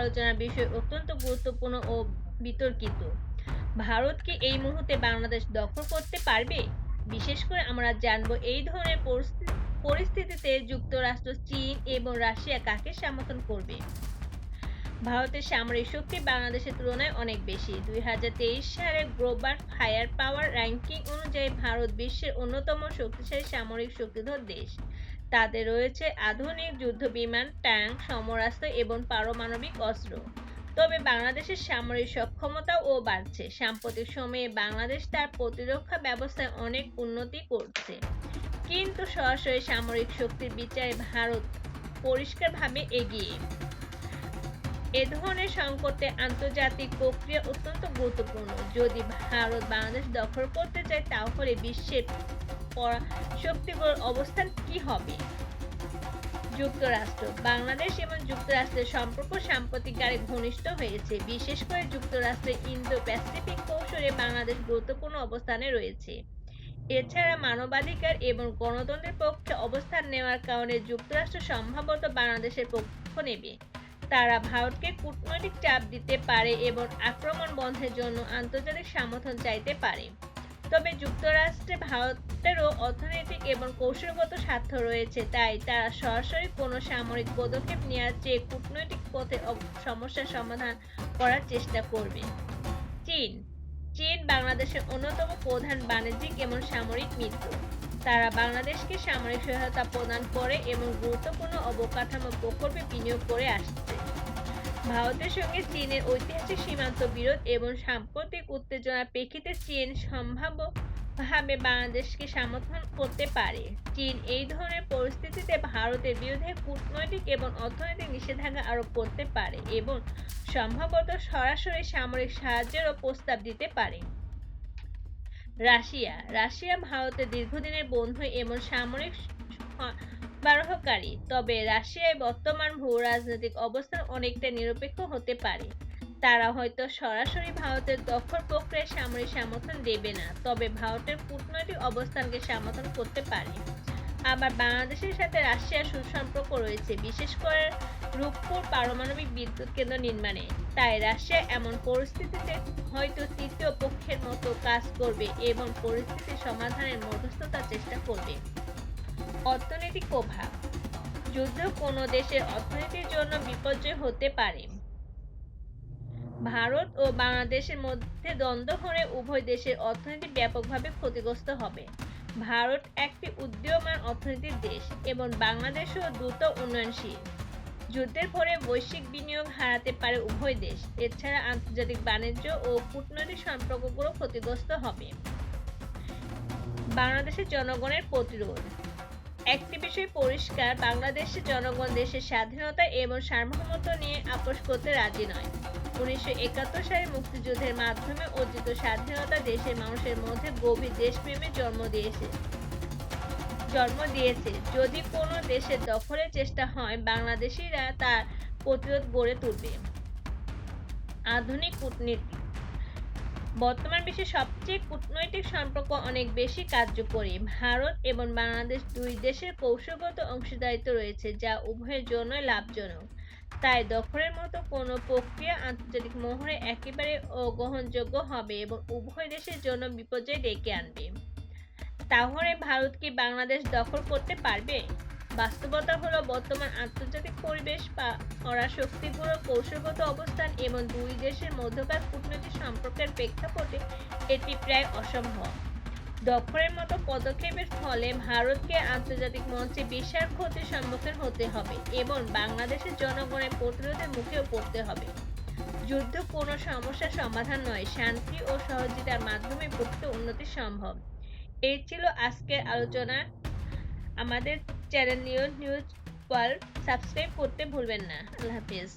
আলোচনার বিষয় অত্যন্ত গুরুত্বপূর্ণ ও বিতর্কিত। ভারত কি এই মুহূর্তে বাংলাদেশ দখল করতে পারবে? বিশেষ করে আমরা জানব এই ধরনের পরিস্থিতিতে যুক্তরাষ্ট্র, চীন এবং রাশিয়া কাকে সমর্থন করবে। ভারতের সামরিক শক্তি বাংলাদেশের তুলনায় অনেক বেশি। 2023 সালের গ্লোবাল ফায়ার পাওয়ার র্যাঙ্কিং অনুযায়ী ভারত বিশ্বের অন্যতম শক্তিশালী সামরিক শক্তিধর দেশ। তাদের রয়েছে আধুনিক যুদ্ধবিমান, ট্যাঙ্ক, সমরাস্ত্র এবং পারমাণবিক অস্ত্র। তবে বাংলাদেশের সামরিক সক্ষমতাও বাড়ছে। সাম্প্রতিক সময়ে বাংলাদেশ তার প্রতিরক্ষা ব্যবস্থায় অনেক উন্নতি করছে, কিন্তু সরাসরি সামরিক শক্তির বিচারে ভারত পরিষ্কারভাবে এগিয়ে। এ ধরনের সংকটে আন্তর্জাতিক প্রক্রিয়া অত্যন্ত গুরুত্বপূর্ণ। যদি ভারত বাংলাদেশ দখল করতে চায়, তাহলে বিশ্বের শক্তিগুলোর অবস্থান কি হবে? যুক্তরাষ্ট্র, বাংলাদেশ এবং যুক্তরাষ্ট্রের সম্পর্ক সাম্প্রতিককালে ঘনিষ্ঠ হয়েছে। বিশেষ করে যুক্তরাষ্ট্রের ইন্দো প্যাসিফিক কৌশলে বাংলাদেশ গুরুত্বপূর্ণ অবস্থানে রয়েছে। এছাড়া মানবাধিকার এবং গণতন্ত্রের পক্ষে অবস্থান নেওয়ার কারণে যুক্তরাষ্ট্র সম্ভবত বাংলাদেশের পক্ষ নেবে। তারা ভারতকে কূটনৈতিক চাপ দিতে পারে এবং আক্রমণ বন্ধের জন্য আন্তর্জাতিক সমর্থন চাইতে পারে। তবে যুক্তরাষ্ট্রে ভারতেরও অর্থনৈতিক এবং কৌশলগত স্বার্থ রয়েছে, তাই তারা সরাসরি কোনো সামরিক পদক্ষেপ নেওয়ার চেয়ে কূটনৈতিক পথে সমস্যার সমাধান করার চেষ্টা করবে। চীন, চীন বাংলাদেশের অন্যতম প্রধান বাণিজ্যিক এবং সামরিক মিত্র। তারা বাংলাদেশকে সামরিক সহায়তা প্রদান করে এবং গুরুত্বপূর্ণ অবকাঠামো প্রকল্পে বিনিয়োগ করে আসছে। ভারতের সঙ্গে চীনের ঐতিহাসিক সীমান্ত বিরোধ এবং সাম্প্রতিক উত্তেজনার প্রেক্ষিতে চীন সম্ভাব্যভাবে বাংলাদেশকে সমর্থন করতে পারে। চীন এই ধরনের পরিস্থিতিতে ভারতের বিরুদ্ধে কূটনৈতিক এবং অর্থনৈতিক নিষেধাজ্ঞা আরোপ করতে পারে এবং সম্ভবত সরাসরি সামরিক সাহায্যেরও প্রস্তাব দিতে পারে। রাশিয়া, রাশিয়া ভারতের দীর্ঘদিনের বন্ধু এবং সামরিক সরবরাহকারী। তবে রাশিয়ার বর্তমান ভূ-রাজনৈতিক অবস্থান অনেকটা নিরপেক্ষ হতে পারে। তারা হয়তো সরাসরি ভারতের দখল প্রক্রিয়ায় সামরিক সমর্থন দেবে না, তবে ভারতের কূটনৈতিক অবস্থানকে সমর্থন করতে পারে। আবার বাংলাদেশের সাথে রাশিয়ার সুসম্পর্ক রয়েছে, বিশেষ করে রূপপুর পারমাণবিক বিদ্যুৎ কেন্দ্র নির্মাণে। তাই রাশিয়া এমন পরিস্থিতিতে হয়তো তৃতীয় পক্ষের মতো কাজ করবে এবং পরিস্থিতি সমাধানের মধ্যস্থতার চেষ্টা করবে। অর্থনৈতিক প্রভাব, যুদ্ধ কোনো দেশের অর্থনীতির জন্য বিপর্যয় হতে পারে। ভারত ও বাংলাদেশের মধ্যে দ্বন্দ্ব হলে উভয় দেশের অর্থনীতি ব্যাপকভাবে ক্ষতিগ্রস্ত হবে। ভারত একটি উদীয়মান অর্থনীতির দেশ এবং বাংলাদেশও দ্রুত উন্নয়নশীল। যুদ্ধের পরে বৈশ্বিক বিনিয়োগ হারাতে পারে উভয় দেশ। এছাড়া আন্তর্জাতিক বাণিজ্য ও কূটনৈতিক সম্পর্কগুলো ক্ষতিগ্রস্ত হবে। বাংলাদেশের জনগণের প্রতিরোধ, একটি বিষয় পরিষ্কার, বাংলাদেশের জনগণ দেশের স্বাধীনতা এবং সার্বভৌমত্ব নিয়ে আপোষ করতে রাজি নয়। 1971 সালে মুক্তিযুদ্ধের মাধ্যমে অর্জিত স্বাধীনতা দেশের মানুষের মধ্যে গভীর দেশপ্রেমের জন্ম দিয়েছে। যদি কোনো দেশের দখলের চেষ্টা হয়, বাংলাদেশিরা তার প্রতিরোধ গড়ে তুলবে। আধুনিক কূটনীতি, বর্তমান বিশ্বের সবচেয়ে কূটনৈতিক সম্পর্ক অনেক বেশি কার্যকরী। ভারত এবং বাংলাদেশ দুই দেশের কৌশলগত অংশীদারিত্ব রয়েছে, যা উভয়ের জন্যই লাভজনক। তাই দখলের মতো কোনো প্রক্রিয়া আন্তর্জাতিক মহলে একেবারে অগ্রহণযোগ্য হবে এবং উভয় দেশের জন্য বিপর্যয় ডেকে আনবে। তাহলে ভারত কি বাংলাদেশ দখল করতে পারবে? বাস্তবতা হলো, বর্তমান আন্তর্জাতিক পরিবেশ, পরাশক্তিগুলোর কৌশলগত অবস্থান এবং দুই দেশের মধ্যকার কূটনৈতিক সম্পর্কের প্রেক্ষাপটে এটি প্রায় অসম্ভব। দখলের মতো পদক্ষেপের ফলে ভারতকে আন্তর্জাতিক মঞ্চে বিশাল ক্ষতির সম্মুখীন হতে হবে এবং বাংলাদেশের জনগণের প্রতিরোধের মুখেও পড়তে হবে। যুদ্ধ কোনো সমস্যার সমাধান নয়, শান্তি ও সহযোগিতার মাধ্যমে প্রকৃত উন্নতি সম্ভব। এই ছিল আজকের আলোচনা। আমাদের চ্যানেল নিউজ ওয়ার্ল্ড সাবস্ক্রাইব করতে ভুলবেন না। আল্লাহ হাফেজ।